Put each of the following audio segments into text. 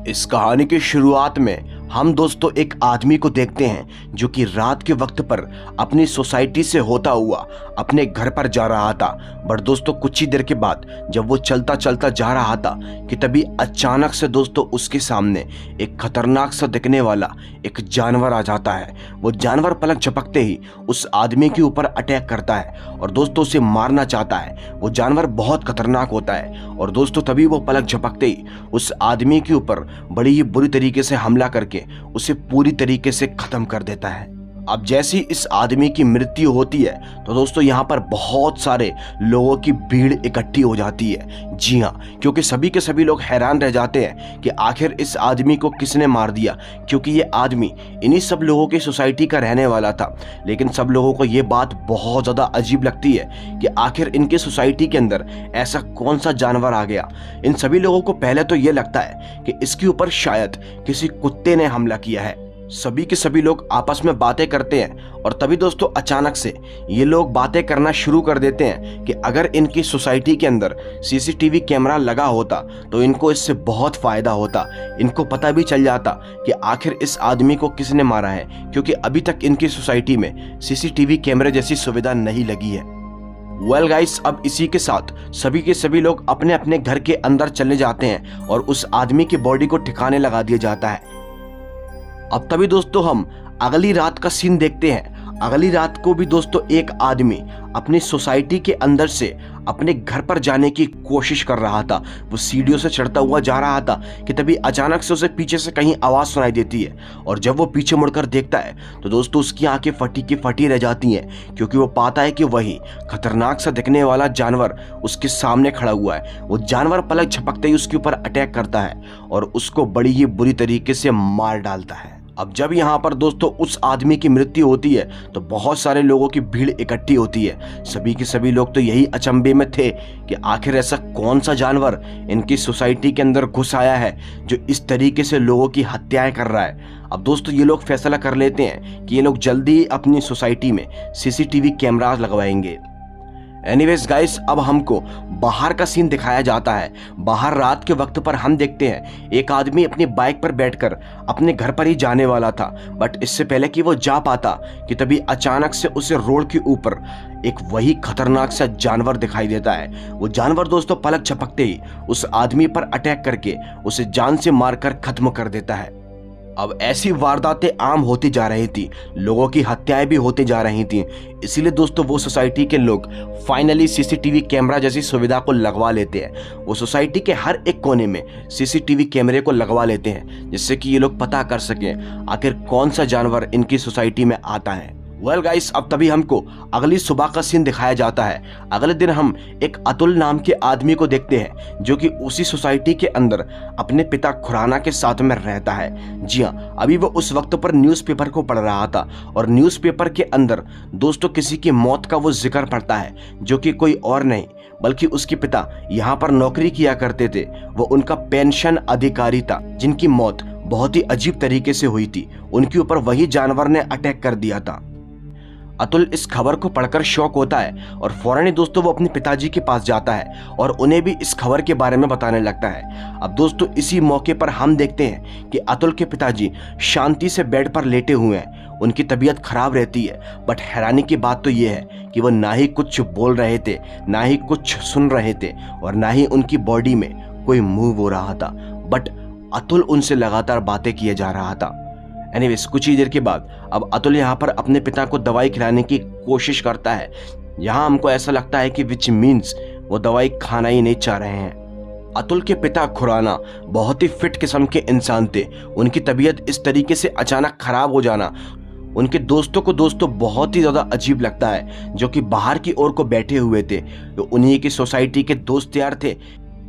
इस कहानी की शुरुआत में हम दोस्तों एक आदमी को देखते हैं जो कि रात के वक्त पर अपनी सोसाइटी से होता हुआ अपने घर पर जा रहा था। बट दोस्तों कुछ ही देर के बाद जब वो चलता चलता जा रहा था कि तभी अचानक से दोस्तों उसके सामने एक खतरनाक सा दिखने वाला एक जानवर आ जाता है। वो जानवर पलक झपकते ही उस आदमी के ऊपर अटैक करता है और दोस्तों उसे मारना चाहता है। वो जानवर बहुत खतरनाक होता है और दोस्तों तभी वो पलक झपकते ही उस आदमी के ऊपर बड़ी ही बुरी तरीके से हमला करके उसे पूरी तरीके से खत्म कर देता है। अब जैसी इस आदमी की मृत्यु होती है तो दोस्तों यहाँ पर बहुत सारे लोगों की भीड़ इकट्ठी हो जाती है। जी हाँ, क्योंकि सभी के सभी लोग हैरान रह जाते हैं कि आखिर इस आदमी को किसने मार दिया, क्योंकि ये आदमी इन्हीं सब लोगों की सोसाइटी का रहने वाला था। लेकिन सब लोगों को ये बात बहुत ज़्यादा अजीब लगती है कि आखिर इनके सोसाइटी के अंदर ऐसा कौन सा जानवर आ गया। इन सभी लोगों को पहले तो ये लगता है कि इसके ऊपर शायद किसी कुत्ते ने हमला किया है। सभी के सभी लोग आपस में बातें करते हैं और तभी दोस्तों अचानक से ये लोग बातें करना शुरू कर देते हैं कि अगर इनकी सोसाइटी के अंदर सीसीटीवी कैमरा लगा होता तो इनको इससे बहुत फायदा होता। इनको पता भी चल जाता कि आखिर इस आदमी को किसने मारा है, क्योंकि अभी तक इनकी सोसाइटी में सीसीटीवी कैमरे जैसी सुविधा नहीं लगी है। वेल गाइस, अब इसी के साथ सभी के सभी लोग अपने अपने घर के अंदर चले जाते हैं और उस आदमी की बॉडी को ठिकाने लगा दिया जाता है। अब तभी दोस्तों हम अगली रात का सीन देखते हैं। अगली रात को भी दोस्तों एक आदमी अपनी सोसाइटी के अंदर से अपने घर पर जाने की कोशिश कर रहा था। वो सीढ़ियों से चढ़ता हुआ जा रहा था कि तभी अचानक से उसे पीछे से कहीं आवाज़ सुनाई देती है और जब वो पीछे मुड़कर देखता है तो दोस्तों उसकी आंखें फटी की फटी रह जाती हैं, क्योंकि वो पाता है कि वही खतरनाक सा दिखने वाला जानवर उसके सामने खड़ा हुआ है। वो जानवर पलक झपकते ही उसके ऊपर अटैक करता है और उसको बड़ी ही बुरी तरीके से मार डालता है। अब जब यहाँ पर दोस्तों उस आदमी की मृत्यु होती है तो बहुत सारे लोगों की भीड़ इकट्ठी होती है। सभी के सभी लोग तो यही अचंभे में थे कि आखिर ऐसा कौन सा जानवर इनकी सोसाइटी के अंदर घुस आया है जो इस तरीके से लोगों की हत्याएं कर रहा है। अब दोस्तों ये लोग फैसला कर लेते हैं कि ये लोग जल्दी ही अपनी सोसाइटी में सीसीटीवी कैमरास लगवाएंगे। एनीवेज गाइस, अब हमको बाहर का सीन दिखाया जाता है। बाहर रात के वक्त पर हम देखते हैं एक आदमी अपनी बाइक पर बैठकर अपने घर पर ही जाने वाला था। बट इससे पहले कि वो जा पाता कि तभी अचानक से उसे रोड के ऊपर एक वही खतरनाक सा जानवर दिखाई देता है। वो जानवर दोस्तों पलक झपकते ही उस आदमी पर अटैक करके उसे जान से मारकर खत्म कर देता है। अब ऐसी वारदातें आम होती जा रही थी, लोगों की हत्याएं भी होती जा रही थी। इसीलिए दोस्तों वो सोसाइटी के लोग फाइनली सीसीटीवी कैमरा जैसी सुविधा को लगवा लेते हैं। वो सोसाइटी के हर एक कोने में सीसीटीवी कैमरे को लगवा लेते हैं जिससे कि ये लोग पता कर सकें आखिर कौन सा जानवर इनकी सोसाइटी में आता है। वेल गाइस, अब तभी हमको अगली सुबह का सीन दिखाया जाता है। अगले दिन हम एक अतुल नाम के आदमी को देखते हैं जो कि उसी सोसाइटी के अंदर अपने पिता खुराना के साथ में रहता है। जी हाँ, अभी वो उस वक्त पर न्यूज़पेपर को पढ़ रहा था और न्यूज़पेपर के अंदर दोस्तों किसी की मौत का वो जिक्र पढ़ता है जो कि कोई और नहीं बल्कि उसके पिता यहाँ पर नौकरी किया करते थे। वो उनका पेंशन अधिकारी था जिनकी मौत बहुत ही अजीब तरीके से हुई थी। उनके ऊपर वही जानवर ने अटैक कर दिया था। अतुल इस खबर को पढ़कर शॉक होता है और फौरन ही दोस्तों वो अपने पिताजी के पास जाता है और उन्हें भी इस खबर के बारे में बताने लगता है। अब दोस्तों इसी मौके पर हम देखते हैं कि अतुल के पिताजी शांति से बेड पर लेटे हुए हैं। उनकी तबीयत खराब रहती है, बट हैरानी की बात तो ये है कि वो ना ही कुछ बोल रहे थे, ना ही कुछ सुन रहे थे और ना ही उनकी बॉडी में कोई मूव हो रहा था। बट अतुल उनसे लगातार बातें किए जा रहा था। एनीवेज, कुछ ही देर के बाद अब अतुल यहाँ पर अपने पिता को दवाई खिलाने की कोशिश करता है। यहाँ हमको ऐसा लगता है कि विच मीन्स वो दवाई खाना ही नहीं चाह रहे हैं। अतुल के पिता खुराना बहुत ही फिट किस्म के इंसान थे। उनकी तबीयत इस तरीके से अचानक खराब हो जाना उनके दोस्तों को दोस्तों बहुत ही ज़्यादा अजीब लगता है, जो कि बाहर की ओर को बैठे हुए थे। तो उन्हीं की सोसाइटी के दोस्त यार थे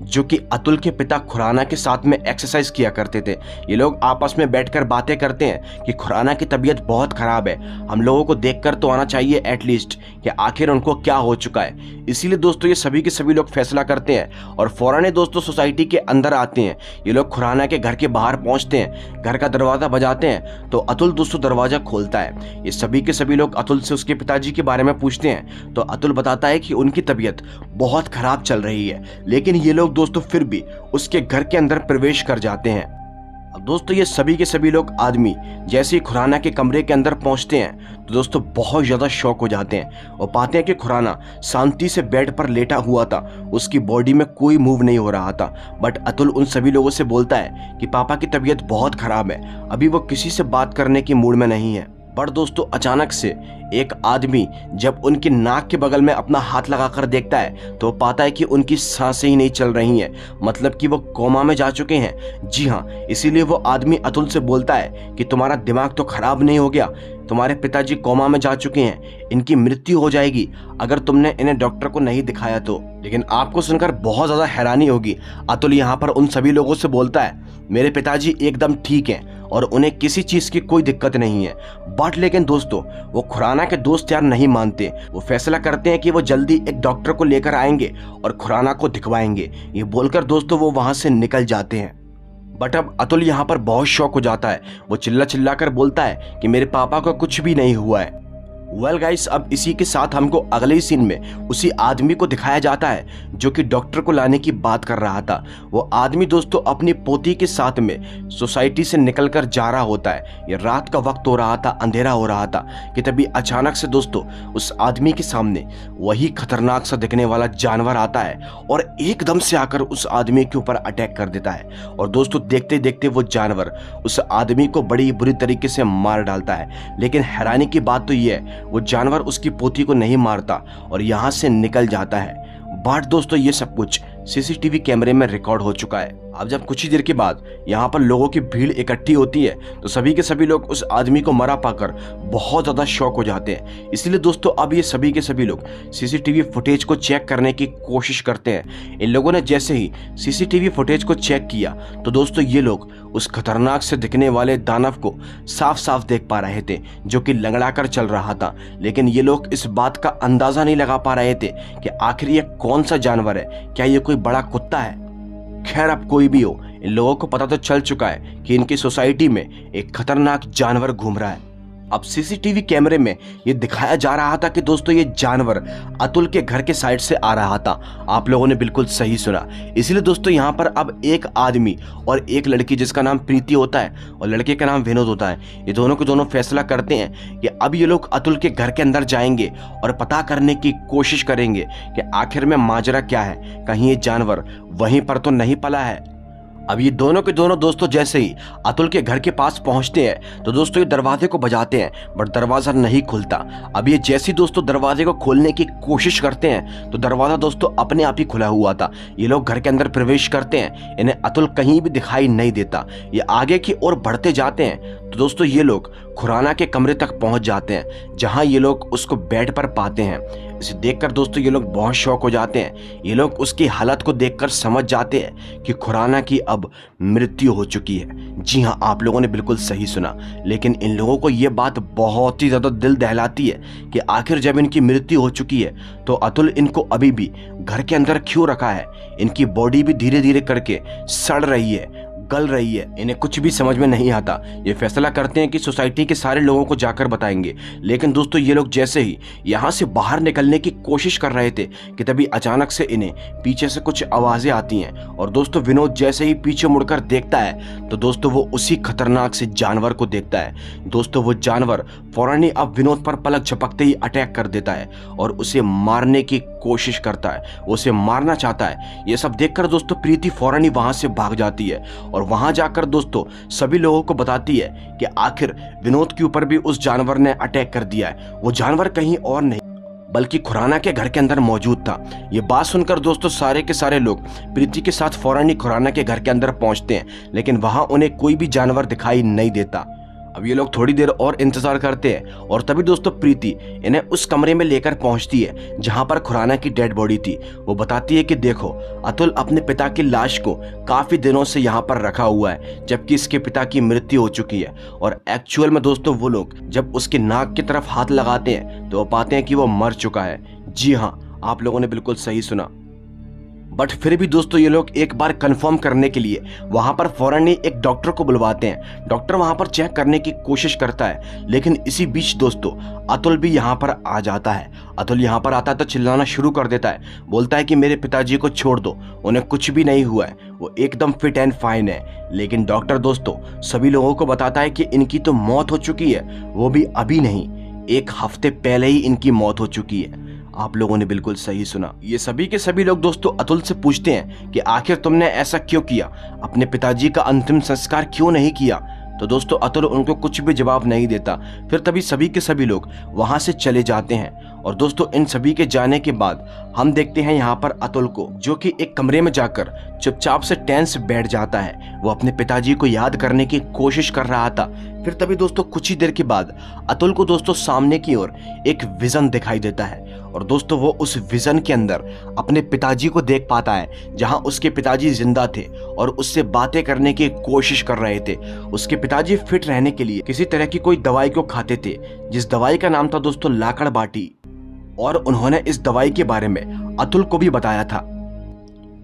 जो कि अतुल के पिता खुराना के साथ में एक्सरसाइज किया करते थे। ये लोग आपस में बैठकर बातें करते हैं कि खुराना की तबीयत बहुत खराब है, हम लोगों को देखकर तो आना चाहिए एटलीस्ट कि आखिर उनको क्या हो चुका है। इसीलिए दोस्तों ये सभी के सभी लोग फैसला करते हैं और फौरन दोस्तों सोसाइटी के अंदर आते हैं। ये लोग खुराना के घर के बाहर पहुंचते हैं, घर का दरवाज़ा बजाते हैं तो अतुल दोस्तों दरवाज़ा खोलता है। ये सभी के सभी लोग अतुल से उसके पिताजी के बारे में पूछते हैं तो अतुल बताता है कि उनकी तबीयत बहुत खराब चल रही है, लेकिन ये लोग दोस्तों फिर भी उसके घर के अंदर प्रवेश कर जाते हैं। अब दोस्तों ये सभी के सभी लोग आदमी जैसे ही खुराना के कमरे के अंदर पहुंचते हैं तो दोस्तों बहुत ज़्यादा शॉक हो जाते हैं और पाते हैं कि खुराना शांति से बेड पर लेटा हुआ था, उसकी बॉडी में कोई मूव नहीं हो रहा था। बट अतुल उन सभी लोगों से बोलता है कि पापा की तबीयत बहुत ख़राब है, अभी वो किसी से बात करने की मूड में नहीं है। पर दोस्तों अचानक से एक आदमी जब उनकी नाक के बगल में अपना हाथ लगाकर देखता है तो वो पाता है कि उनकी सांसें ही नहीं चल रही हैं, मतलब कि वो कोमा में जा चुके हैं। जी हाँ, इसीलिए वो आदमी अतुल से बोलता है कि तुम्हारा दिमाग तो खराब नहीं हो गया, तुम्हारे पिताजी कोमा में जा चुके हैं, इनकी मृत्यु हो जाएगी अगर तुमने इन्हें डॉक्टर को नहीं दिखाया तो। लेकिन आपको सुनकर बहुत ज़्यादा हैरानी होगी, अतुल यहाँ पर उन सभी लोगों से बोलता है मेरे पिताजी एकदम ठीक हैं और उन्हें किसी चीज़ की कोई दिक्कत नहीं है। बट लेकिन दोस्तों वो खुराना के दोस्त यार नहीं मानते, वो फैसला करते हैं कि वो जल्दी एक डॉक्टर को लेकर आएंगे और खुराना को दिखवाएंगे। ये बोलकर दोस्तों वो वहाँ से निकल जाते हैं। बट अब अतुल यहाँ पर बहुत शॉक हो जाता है, वो चिल्ला चिल्ला कर बोलता है कि मेरे पापा को कुछ भी नहीं हुआ है। वेल गाइस, अब इसी के साथ हमको अगले ही सीन में उसी आदमी को दिखाया जाता है जो कि डॉक्टर को लाने की बात कर रहा था। वो आदमी दोस्तों अपनी पोती के साथ में सोसाइटी से निकलकर जा रहा होता है। ये रात का वक्त हो रहा था, अंधेरा हो रहा था कि तभी अचानक से दोस्तों उस आदमी के सामने वही खतरनाक सा दिखने वाला जानवर आता है और एकदम से आकर उस आदमी के ऊपर अटैक कर देता है। और दोस्तों देखते देखते वो जानवर उस आदमी को बड़ी बुरी तरीके से मार डालता है। लेकिन हैरानी की बात तो ये है वो जानवर उसकी पोती को नहीं मारता और यहाँ से निकल जाता है। बट दोस्तों ये सब कुछ सीसीटीवी कैमरे में रिकॉर्ड हो चुका है। अब जब कुछ ही देर के बाद यहाँ पर लोगों की भीड़ इकट्ठी होती है तो सभी के सभी लोग उस आदमी को मरा पाकर बहुत ज़्यादा शॉक हो जाते हैं। इसलिए दोस्तों अब ये सभी के सभी लोग सीसीटीवी फुटेज को चेक करने की कोशिश करते हैं। इन लोगों ने जैसे ही सीसीटीवी फुटेज को चेक किया तो दोस्तों ये लोग उस खतरनाक से दिखने वाले दानव को साफ साफ देख पा रहे थे जो कि लंगड़ा कर चल रहा था। लेकिन ये लोग इस बात का अंदाज़ा नहीं लगा पा रहे थे कि आखिर ये कौन सा जानवर है, क्या ये कोई बड़ा कुत्ता है। खैर अब कोई भी हो, इन लोगों को पता तो चल चुका है कि इनकी सोसाइटी में एक खतरनाक जानवर घूम रहा है। अब सीसीटीवी कैमरे में ये दिखाया जा रहा था कि दोस्तों ये जानवर अतुल के घर के साइड से आ रहा था। आप लोगों ने बिल्कुल सही सुना। इसलिए दोस्तों यहाँ पर अब एक आदमी और एक लड़की जिसका नाम प्रीति होता है और लड़के का नाम विनोद होता है, ये दोनों के दोनों फैसला करते हैं कि अब ये लोग अतुल के घर के अंदर जाएंगे और पता करने की कोशिश करेंगे कि आखिर में माजरा क्या है, कहीं ये जानवर वहीं पर तो नहीं पला है। अब ये दोनों के दोनों दोस्तों जैसे ही अतुल के घर के पास पहुंचते हैं तो दोस्तों ये दरवाजे को बजाते हैं बट दरवाज़ा नहीं खुलता। अब ये जैसे ही दोस्तों दरवाजे को खोलने की कोशिश करते हैं तो दरवाज़ा दोस्तों अपने आप ही खुला हुआ था। ये लोग घर के अंदर प्रवेश करते हैं, इन्हें अतुल कहीं भी दिखाई नहीं देता। ये आगे की ओर बढ़ते जाते हैं तो दोस्तों ये लोग खुराना के कमरे तक पहुंच जाते हैं जहां ये लोग उसको बेड पर पाते हैं। इसे देखकर दोस्तों ये लोग बहुत शॉक हो जाते हैं। ये लोग उसकी हालत को देखकर समझ जाते हैं कि खुराना की अब मृत्यु हो चुकी है। जी हाँ, आप लोगों ने बिल्कुल सही सुना। लेकिन इन लोगों को ये बात बहुत ही ज़्यादा दिल दहलाती है कि आखिर जब इनकी मृत्यु हो चुकी है तो अतुल इनको अभी भी घर के अंदर क्यों रखा है। इनकी बॉडी भी धीरे धीरे करके सड़ रही है, गल रही है। इन्हें कुछ भी समझ में नहीं आता। ये फैसला करते हैं कि सोसाइटी के सारे लोगों को जाकर बताएंगे। लेकिन दोस्तों ये लोग जैसे ही यहाँ से बाहर निकलने की कोशिश कर रहे थे कि तभी अचानक से इन्हें पीछे से कुछ आवाज़ें आती हैं। और दोस्तों विनोद जैसे ही पीछे मुड़कर देखता है तो दोस्तों वो उसी खतरनाक से जानवर को देखता है। दोस्तों वो जानवर फौरन ही अब विनोद पर पलक झपकते ही अटैक कर देता है और उसे मारने की कोशिश करता है, उसे मारना चाहता है। ये सब देखकर दोस्तों प्रीति फौरन ही वहां से भाग जाती है और वहां जाकर दोस्तों सभी लोगों को बताती है कि आखिर विनोद के ऊपर भी उस जानवर ने अटैक कर दिया है। वो जानवर कहीं और नहीं बल्कि खुराना के घर के अंदर मौजूद था। ये बात सुनकर दोस्तों सारे के सारे लोग प्रीति के साथ फौरन ही खुराना के घर के अंदर पहुंचते हैं, लेकिन वहां उन्हें कोई भी जानवर दिखाई नहीं देता। अब ये लोग थोड़ी देर और इंतजार करते हैं और तभी दोस्तों प्रीति इन्हें उस कमरे में लेकर पहुंचती है जहां पर खुराना की डेड बॉडी थी। वो बताती है कि देखो अतुल अपने पिता की लाश को काफी दिनों से यहाँ पर रखा हुआ है जबकि इसके पिता की मृत्यु हो चुकी है। और एक्चुअल में दोस्तों वो लोग जब उसके नाक की तरफ हाथ लगाते हैं तो वो पाते हैं कि वो मर चुका है। जी हाँ, आप लोगों ने बिल्कुल सही सुना। बट फिर भी दोस्तों ये लोग एक बार कंफर्म करने के लिए वहां पर फौरन ही एक डॉक्टर को बुलवाते हैं। डॉक्टर वहां पर चेक करने की कोशिश करता है, लेकिन इसी बीच दोस्तों अतुल भी यहाँ पर आ जाता है। अतुल यहाँ पर आता है तो चिल्लाना शुरू कर देता है, बोलता है कि मेरे पिताजी को छोड़ दो, उन्हें कुछ भी नहीं हुआ है, वो एकदम फिट एंड फाइन है। लेकिन डॉक्टर दोस्तों सभी लोगों को बताता है कि इनकी तो मौत हो चुकी है, वो भी अभी नहीं, 1 हफ्ते पहले ही इनकी मौत हो चुकी है। आप लोगों ने बिल्कुल सही सुना। ये सभी के सभी लोग दोस्तों अतुल से पूछते हैं कि आखिर तुमने ऐसा क्यों किया, अपने पिताजी का अंतिम संस्कार क्यों नहीं किया। तो दोस्तों अतुल उनको कुछ भी जवाब नहीं देता। फिर तभी सभी के सभी लोग वहां से चले जाते हैं। और दोस्तों इन सभी के जाने के बाद हम देखते हैं यहाँ पर अतुल को, जो कि एक कमरे में जाकर चुपचाप से टेंस बैठ जाता है। वो अपने पिताजी को याद करने की कोशिश कर रहा था। फिर तभी दोस्तों कुछ ही देर के बाद अतुल को दोस्तों सामने की ओर एक विजन दिखाई देता है। और दोस्तों वो उस विजन के अंदर अपने पिताजी को देख पाता है, जहां उसके पिताजी जिंदा थे और उससे बातें करने की कोशिश कर रहे थे। उसके पिताजी फिट रहने के लिए किसी तरह की कोई दवाई को खाते थे, जिस दवाई का नाम था दोस्तों लाकड़ बाटी। और उन्होंने इस दवाई के बारे में अतुल को भी बताया था।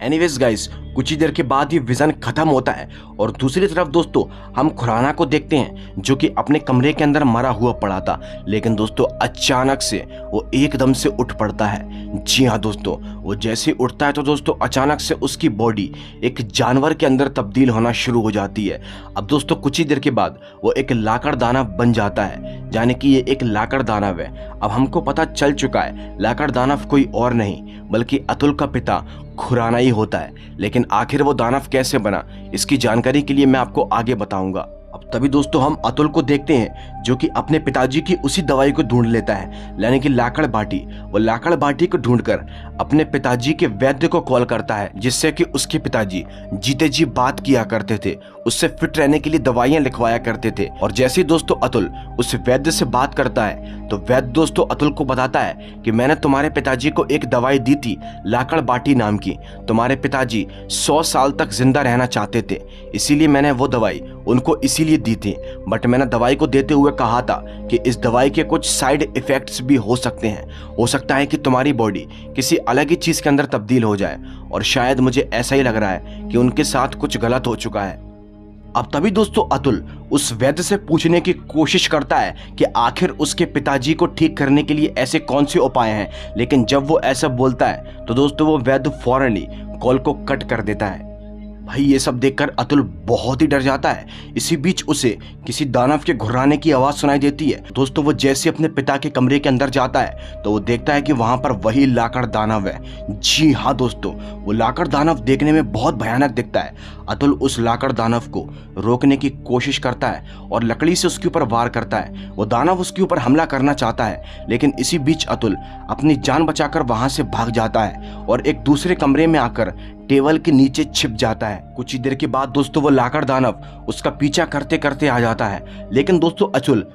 एनीवेज गाइस, कुछ ही देर के बाद ये विजन खत्म होता है और दूसरी तरफ दोस्तों हम खुराना को देखते हैं, जो कि अपने कमरे के अंदर मरा हुआ पड़ा था। लेकिन दोस्तों अचानक से वो एकदम से उठ पड़ता है। जी हाँ दोस्तों, वो जैसे उठता है तो दोस्तों अचानक से उसकी बॉडी एक जानवर के अंदर तब्दील होना शुरू हो जाती है। अब दोस्तों कुछ ही देर के बाद वो एक लाकड़ दानव बन जाता है, यानी कि ये एक लाकड़ दानव है। अब हमको पता चल चुका है लाकड़ दानव कोई और नहीं बल्कि अतुल का पिता खुराना ही होता है। लेकिन आखिर वो दानव कैसे बना, इसकी जानकारी के लिए मैं आपको आगे बताऊंगा। अब तभी दोस्तों हम अतुल को देखते हैं, जो कि अपने पिताजी की उसी दवाई को ढूंढ लेता है, यानी कि लाकड़ बाटी। वो लाकड़ बाटी को ढूंढकर अपने पिताजी के वैद्य को कॉल करता है, जिससे कि उसके पिताजी जीते जी बात किया करते थे, उससे फिट रहने के लिए दवाइयां लिखवाया करते थे। और जैसे ही दोस्तों अतुल उस वैद्य से बात करता है तो वैद्य दोस्तों अतुल को बताता है कि मैंने तुम्हारे पिताजी को एक दवाई दी थी लाकड़ बाटी नाम की। तुम्हारे पिताजी 100 साल तक जिंदा रहना चाहते थे, इसीलिए मैंने वो दवाई उनको इसीलिए दी थी। बट मैंने दवाई को देते हुए कहा था कि इस दवाई के कुछ साइड इफेक्ट्स भी हो सकते हैं। हो सकता है कि तुम्हारी बॉडी किसी अलग ही चीज के अंदर तब्दील हो जाए, और शायद मुझे ऐसा ही लग रहा है कि उनके साथ कुछ गलत हो चुका है। अब तभी दोस्तों अतुल उस वैद्य से पूछने की कोशिश करता है कि आखिर उसके पिताजी को ठीक करने के लिए ऐसे कौन से उपाय हैं। लेकिन जब वो ऐसा बोलता है तो दोस्तों वो वैद्य फौरन ही कॉल को कट कर देता है। भाई ये सब देखकर अतुल बहुत ही डर जाता है। इसी बीच उसे किसी दानव के घुर्राने की आवाज सुनाई देती है। दोस्तों वो जैसे अपने पिता के कमरे के अंदर जाता है तो वो देखता है कि वहां पर वही लाकड़ दानव है। जी हाँ दोस्तों, वो लाकड़ दानव देखने में बहुत भयानक दिखता है। अतुल उस लाकड़ दानव को रोकने की कोशिश करता है और लकड़ी से उसके ऊपर वार करता है। वो दानव उसके ऊपर हमला करना चाहता है, लेकिन इसी बीच अतुल अपनी जान बचाकर वहां से भाग जाता है और एक दूसरे कमरे में आकर टेबल के नीचे छिप जाता है। कुछ ही देर के बाद दोस्तों वो लाकड़ दानव उसका पीछा करते करते आ जाता है। लेकिन दोस्तों अतुल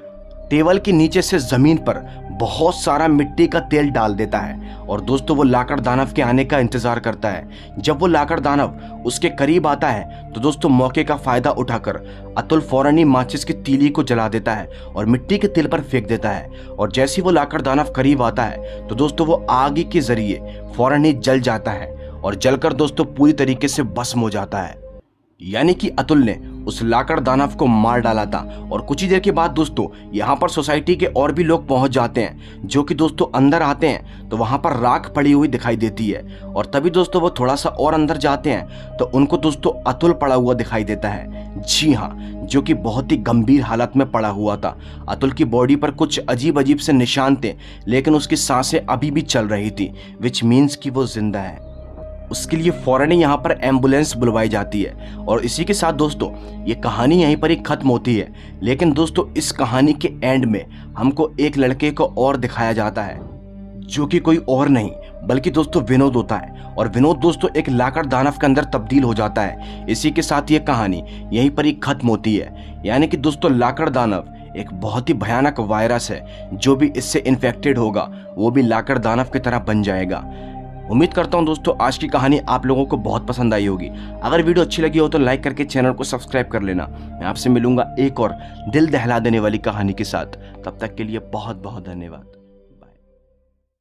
टेबल के नीचे से जमीन पर बहुत सारा मिट्टी का तेल डाल देता है और दोस्तों वो लाकड़ दानव के आने का इंतजार करता है। जब वो लाकड़ दानव उसके करीब आता है तो दोस्तों मौके का फायदा उठाकर अतुल फौरन ही माचिस की तीली को जला देता है और मिट्टी के तिल पर फेंक देता है। और जैसे ही वो लाकड़ दानव करीब आता है तो दोस्तों वो आग के जरिए फौरन ही जल जाता है और जलकर दोस्तों पूरी तरीके से भस्म हो जाता है। यानी कि अतुल ने उस लाकड़ दानव को मार डाला था। और कुछ ही देर के बाद दोस्तों यहाँ पर सोसाइटी के और भी लोग पहुंच जाते हैं, जो कि दोस्तों अंदर आते हैं तो वहां पर राख पड़ी हुई दिखाई देती है। और तभी दोस्तों वो थोड़ा सा और अंदर जाते हैं तो उनको दोस्तों अतुल पड़ा हुआ दिखाई देता है। जी हाँ, जो कि बहुत ही गंभीर हालत में पड़ा हुआ था। अतुल की बॉडी पर कुछ अजीब अजीब से निशान थे, लेकिन उसकी सांसें अभी भी चल रही थी, विच मीन्स कि वो जिंदा है। उसके लिए फौरन ही यहाँ पर एम्बुलेंस बुलवाई जाती है। और इसी के साथ दोस्तों ये कहानी यहीं पर ही खत्म होती है। लेकिन दोस्तों इस कहानी के एंड में हमको एक लड़के को और दिखाया जाता है, जो कि कोई और नहीं बल्कि दोस्तों विनोद होता है। और विनोद दोस्तों एक लाकड़ दानव के अंदर तब्दील हो जाता है। इसी के साथ ये कहानी यहीं पर ही खत्म होती है। यानी कि दोस्तों लाकड़ दानव एक बहुत ही भयानक वायरस है, जो भी इससे इन्फेक्टेड होगा वो भी लाकड़ दानव की तरह बन जाएगा। उम्मीद करता हूं दोस्तों आज की कहानी आप लोगों को बहुत पसंद आई होगी। अगर वीडियो अच्छी लगी हो तो लाइक करके चैनल को सब्सक्राइब कर लेना। मैं आपसे मिलूंगा एक और दिल दहला देने वाली कहानी के साथ। तब तक के लिए बहुत बहुत धन्यवाद।